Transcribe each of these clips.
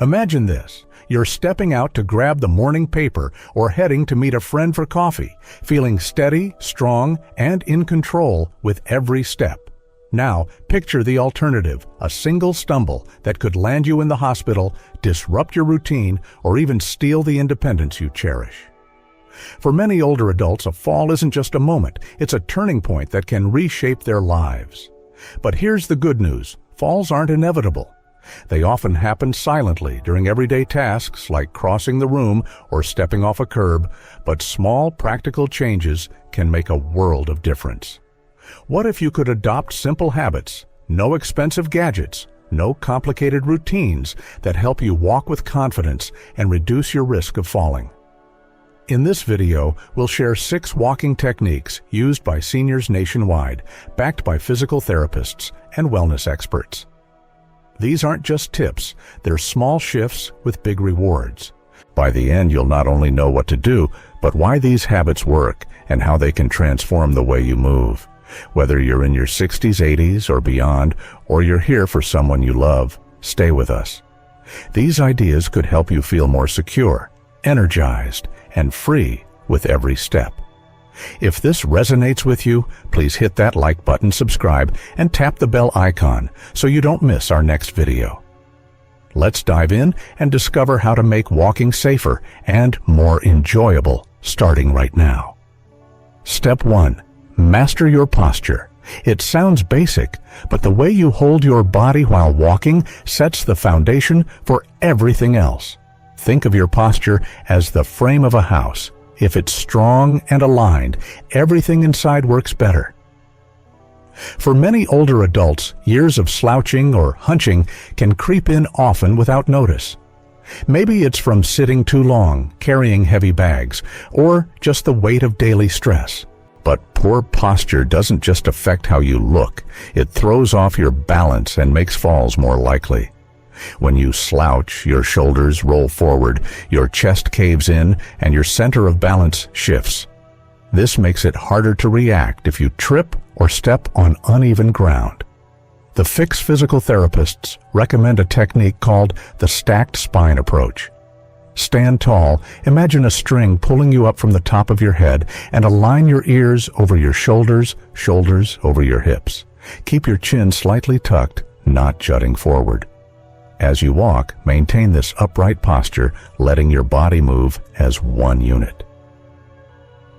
Imagine this. You're stepping out to grab the morning paper or heading to meet a friend for coffee, feeling steady, strong, and in control with every step. Now, picture the alternative, a single stumble that could land you in the hospital, disrupt your routine, or even steal the independence you cherish. For many older adults, a fall isn't just a moment, it's a turning point that can reshape their lives. But here's the good news, falls aren't inevitable. They often happen silently during everyday tasks like crossing the room or stepping off a curb, but small practical changes can make a world of difference. What if you could adopt simple habits, no expensive gadgets, no complicated routines that help you walk with confidence and reduce your risk of falling? In this video, we'll share 6 walking techniques used by seniors nationwide, backed by physical therapists and wellness experts. These aren't just tips, they're small shifts with big rewards. By the end, you'll not only know what to do, but why these habits work and how they can transform the way you move. Whether you're in your 60s, 80s, or beyond, or you're here for someone you love, stay with us. These ideas could help you feel more secure, energized, and free with every step. If this resonates with you, please hit that like button, subscribe, and tap the bell icon so you don't miss our next video. Let's dive in and discover how to make walking safer and more enjoyable, starting right now. Step 1. Master your posture. It sounds basic, but the way you hold your body while walking sets the foundation for everything else. Think of your posture as the frame of a house. If it's strong and aligned, everything inside works better. For many older adults, years of slouching or hunching can creep in often without notice. Maybe it's from sitting too long, carrying heavy bags, or just the weight of daily stress. But poor posture doesn't just affect how you look, it throws off your balance and makes falls more likely. When you slouch, your shoulders roll forward, your chest caves in, and your center of balance shifts. This makes it harder to react if you trip or step on uneven ground. The Fix physical therapists recommend a technique called the stacked spine approach. Stand tall, imagine a string pulling you up from the top of your head, and align your ears over your shoulders, shoulders over your hips. Keep your chin slightly tucked, not jutting forward. As you walk, maintain this upright posture, letting your body move as one unit.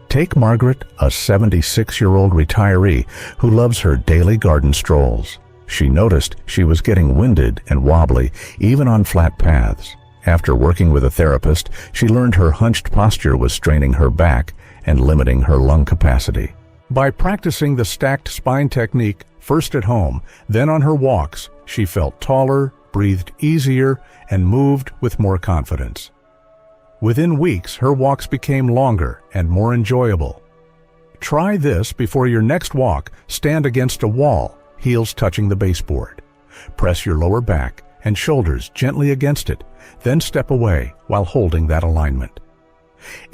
Take Margaret, a 76-year-old retiree who loves her daily garden strolls. She noticed she was getting winded and wobbly, even on flat paths. After working with a therapist, she learned her hunched posture was straining her back and limiting her lung capacity. By practicing the stacked spine technique, first at home, then on her walks, she felt taller, breathed easier, and moved with more confidence. Within weeks, her walks became longer and more enjoyable. Try this before your next walk. Stand against a wall, heels touching the baseboard. Press your lower back and shoulders gently against it, then step away while holding that alignment.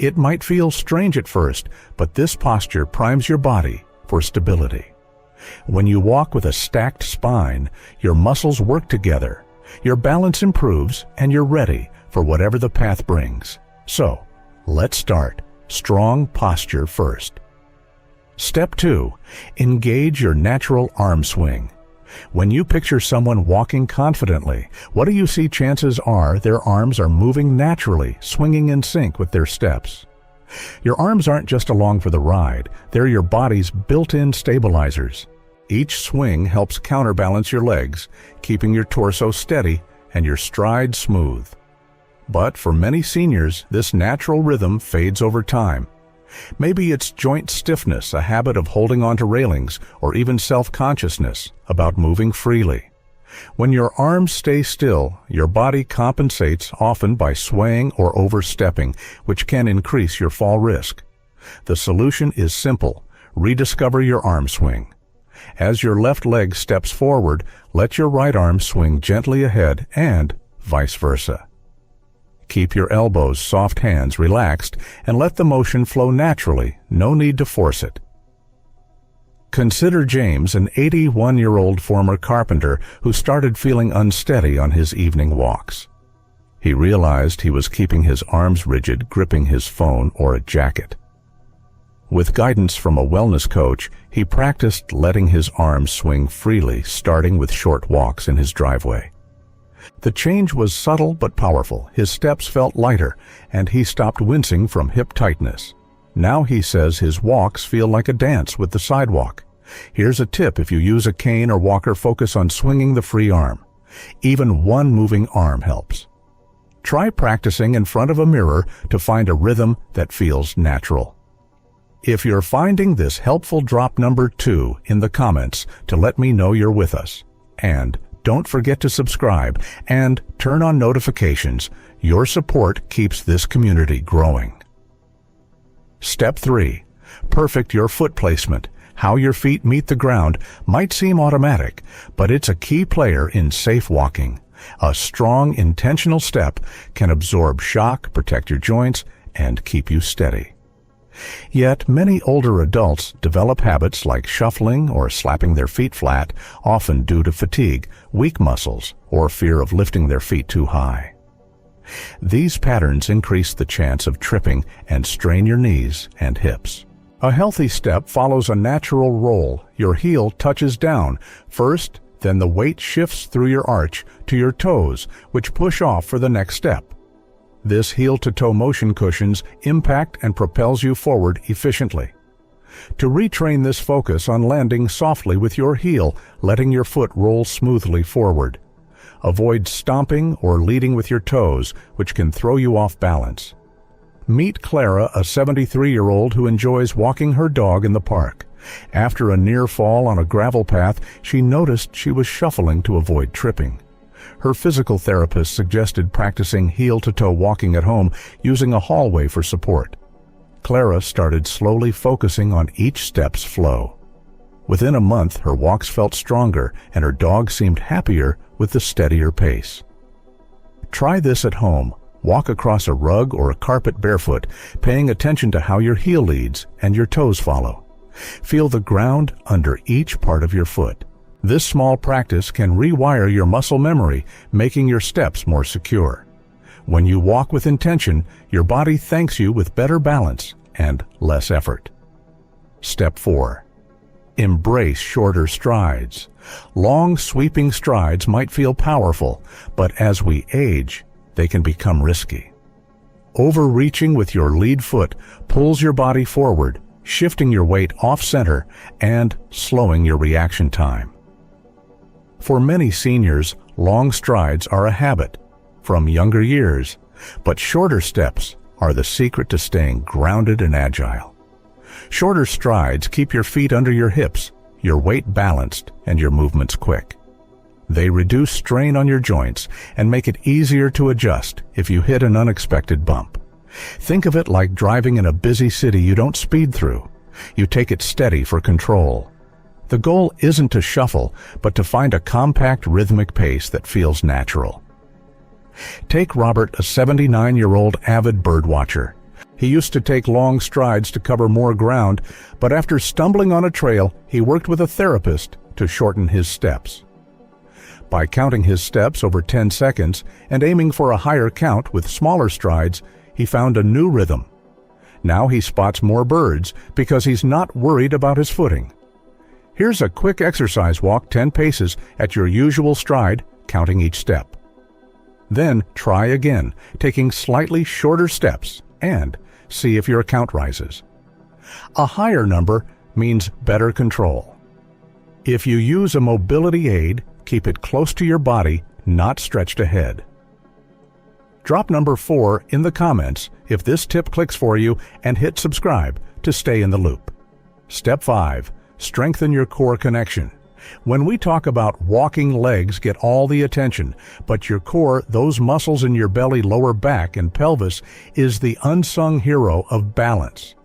It might feel strange at first, but this posture primes your body for stability. When you walk with a stacked spine, your muscles work together, your balance improves, and you're ready for whatever the path brings. So, let's start. Strong posture first. Step 2. Engage your natural arm swing. When you picture someone walking confidently, what do you see? Chances are their arms are moving naturally, swinging in sync with their steps. Your arms aren't just along for the ride, they're your body's built-in stabilizers. Each swing helps counterbalance your legs, keeping your torso steady and your stride smooth. But for many seniors, this natural rhythm fades over time. Maybe it's joint stiffness, a habit of holding onto railings, or even self-consciousness about moving freely. When your arms stay still, your body compensates, often by swaying or overstepping, which can increase your fall risk. The solution is simple. Rediscover your arm swing. As your left leg steps forward, let your right arm swing gently ahead and vice versa. Keep your elbows, soft hands relaxed, and let the motion flow naturally. No need to force it. Consider James, an 81-year-old former carpenter who started feeling unsteady on his evening walks. He realized he was keeping his arms rigid, gripping his phone or a jacket. With guidance from a wellness coach, he practiced letting his arms swing freely, starting with short walks in his driveway. The change was subtle but powerful. His steps felt lighter, and he stopped wincing from hip tightness. Now he says his walks feel like a dance with the sidewalk. Here's a tip: if you use a cane or walker, focus on swinging the free arm. Even one moving arm helps. Try practicing in front of a mirror to find a rhythm that feels natural. If you're finding this helpful, drop number 2 in the comments to let me know you're with us. And don't forget to subscribe and turn on notifications. Your support keeps this community growing. Step 3. Perfect your foot placement. How your feet meet the ground might seem automatic, but it's a key player in safe walking. A strong, intentional step can absorb shock, protect your joints, and keep you steady. Yet many older adults develop habits like shuffling or slapping their feet flat, often due to fatigue, weak muscles, or fear of lifting their feet too high. These patterns increase the chance of tripping and strain your knees and hips. A healthy step follows a natural roll. Your heel touches down first, then the weight shifts through your arch to your toes, which push off for the next step. This heel-to-toe motion cushions impact and propels you forward efficiently. To retrain this, focus on landing softly with your heel, letting your foot roll smoothly forward. Avoid stomping or leading with your toes, which can throw you off balance. Meet Clara, a 73-year-old who enjoys walking her dog in the park. After a near fall on a gravel path, she noticed she was shuffling to avoid tripping. Her physical therapist suggested practicing heel-to-toe walking at home, using a hallway for support. Clara started slowly focusing on each step's flow. Within a month, her walks felt stronger, and her dog seemed happier with the steadier pace. Try this at home. Walk across a rug or a carpet barefoot, paying attention to how your heel leads and your toes follow. Feel the ground under each part of your foot. This small practice can rewire your muscle memory, making your steps more secure. When you walk with intention, your body thanks you with better balance and less effort. Step 4. Embrace shorter strides. Long, sweeping strides might feel powerful, but as we age, they can become risky. Overreaching with your lead foot pulls your body forward, shifting your weight off-center and slowing your reaction time. For many seniors, long strides are a habit from younger years, but shorter steps are the secret to staying grounded and agile. Shorter strides keep your feet under your hips, your weight balanced, and your movements quick. They reduce strain on your joints and make it easier to adjust if you hit an unexpected bump. Think of it like driving in a busy city. You don't speed through. You take it steady for control. The goal isn't to shuffle, but to find a compact, rhythmic pace that feels natural. Take Robert, a 79-year-old avid birdwatcher. He used to take long strides to cover more ground, but after stumbling on a trail, he worked with a therapist to shorten his steps. By counting his steps over 10 seconds and aiming for a higher count with smaller strides, he found a new rhythm. Now he spots more birds because he's not worried about his footing. Here's a quick exercise: walk 10 paces at your usual stride, counting each step. Then try again, taking slightly shorter steps, and see if your count rises. A higher number means better control. If you use a mobility aid, keep it close to your body, not stretched ahead. Drop number 4 in the comments if this tip clicks for you, and hit subscribe to stay in the loop. Step 5. Strengthen your core connection. When we talk about walking, legs get all the attention, but your core, those muscles in your belly, lower back, and pelvis, is the unsung hero of balance.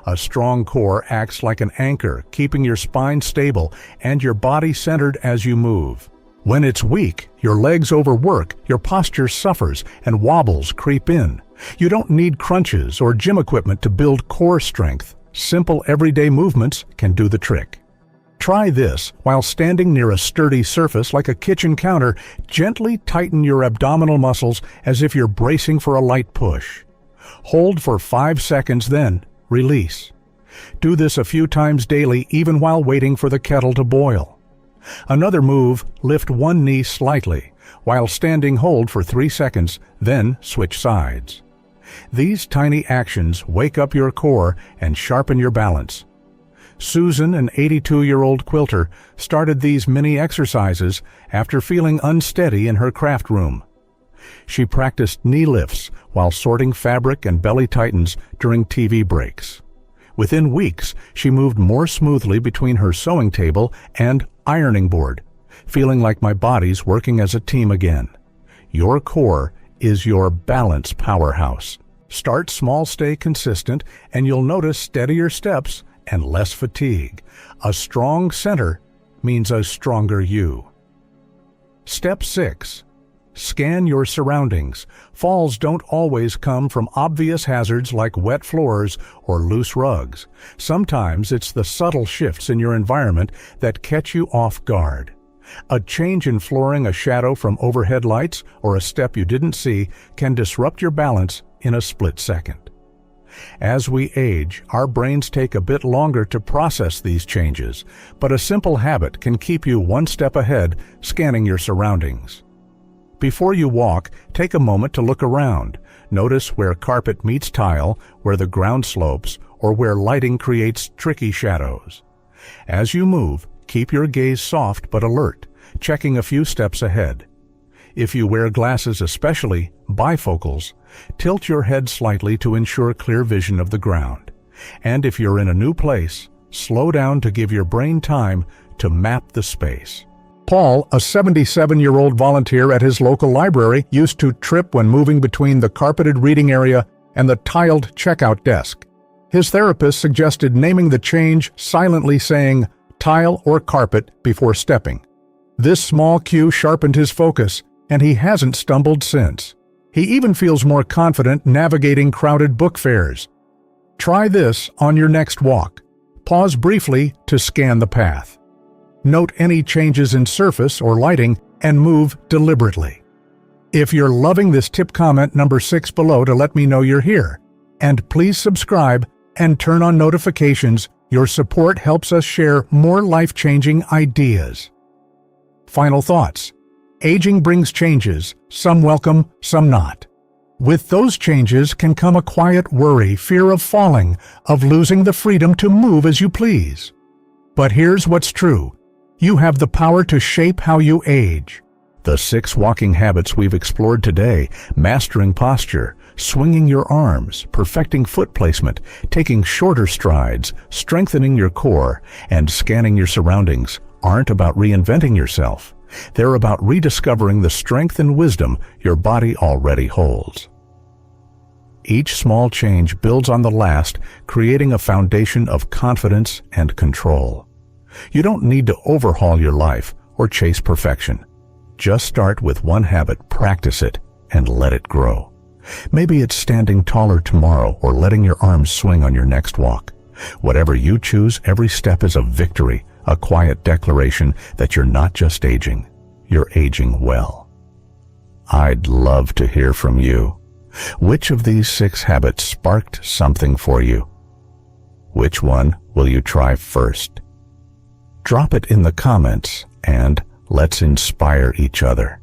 A strong core acts like an anchor, keeping your spine stable and your body centered as you move. When it's weak, your legs overwork, your posture suffers, and wobbles creep in. You don't need crunches or gym equipment to build core strength. Simple everyday movements can do the trick. Try this while standing near a sturdy surface like a kitchen counter. Gently tighten your abdominal muscles as if you're bracing for a light push. Hold for 5 seconds, then release. Do this a few times daily, even while waiting for the kettle to boil. Another move, lift one knee slightly. While standing, hold for 3 seconds, then switch sides. These tiny actions wake up your core and sharpen your balance. Susan, an 82-year-old quilter, started these mini exercises after feeling unsteady in her craft room. She practiced knee lifts while sorting fabric and belly tightens during TV breaks. Within weeks, she moved more smoothly between her sewing table and ironing board, feeling like my body's working as a team again. Your core is your balance powerhouse. Start small, stay consistent, and you'll notice steadier steps and less fatigue. A strong center means a stronger you. Step 6. Scan your surroundings. Falls don't always come from obvious hazards like wet floors or loose rugs. Sometimes it's the subtle shifts in your environment that catch you off guard. A change in flooring, a shadow from overhead lights, or a step you didn't see can disrupt your balance in a split second. As we age, our brains take a bit longer to process these changes, but a simple habit can keep you one step ahead, scanning your surroundings. Before you walk, take a moment to look around. Notice where carpet meets tile, where the ground slopes, or where lighting creates tricky shadows. As you move, keep your gaze soft but alert, checking a few steps ahead. If you wear glasses, especially bifocals, tilt your head slightly to ensure clear vision of the ground. And if you're in a new place, slow down to give your brain time to map the space. Paul, a 77-year-old volunteer at his local library, used to trip when moving between the carpeted reading area and the tiled checkout desk. His therapist suggested naming the change, silently saying, "tile" or "carpet" before stepping. This small cue sharpened his focus, and he hasn't stumbled since. He even feels more confident navigating crowded book fairs. Try this on your next walk. Pause briefly to scan the path. Note any changes in surface or lighting and move deliberately. If you're loving this tip, comment number 6 below to let me know you're here. And please subscribe and turn on notifications. Your support helps us share more life-changing ideas. Final thoughts. Aging brings changes, some welcome, some not. With those changes can come a quiet worry, fear of falling, of losing the freedom to move as you please. But here's what's true. You have the power to shape how you age. The 6 walking habits we've explored today, mastering posture, swinging your arms, perfecting foot placement, taking shorter strides, strengthening your core, and scanning your surroundings, aren't about reinventing yourself. They're about rediscovering the strength and wisdom your body already holds. Each small change builds on the last, creating a foundation of confidence and control. You don't need to overhaul your life or chase perfection. Just start with one habit, practice it, and let it grow. Maybe it's standing taller tomorrow or letting your arms swing on your next walk. Whatever you choose, every step is a victory, a quiet declaration that you're not just aging, you're aging well. I'd love to hear from you. Which of these 6 habits sparked something for you? Which one will you try first? Drop it in the comments and let's inspire each other.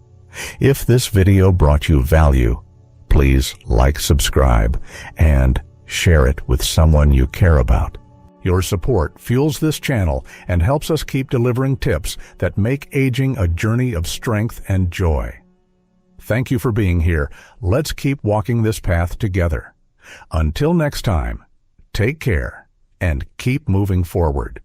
If this video brought you value, please like, subscribe, and share it with someone you care about. Your support fuels this channel and helps us keep delivering tips that make aging a journey of strength and joy. Thank you for being here. Let's keep walking this path together. Until next time, take care and keep moving forward.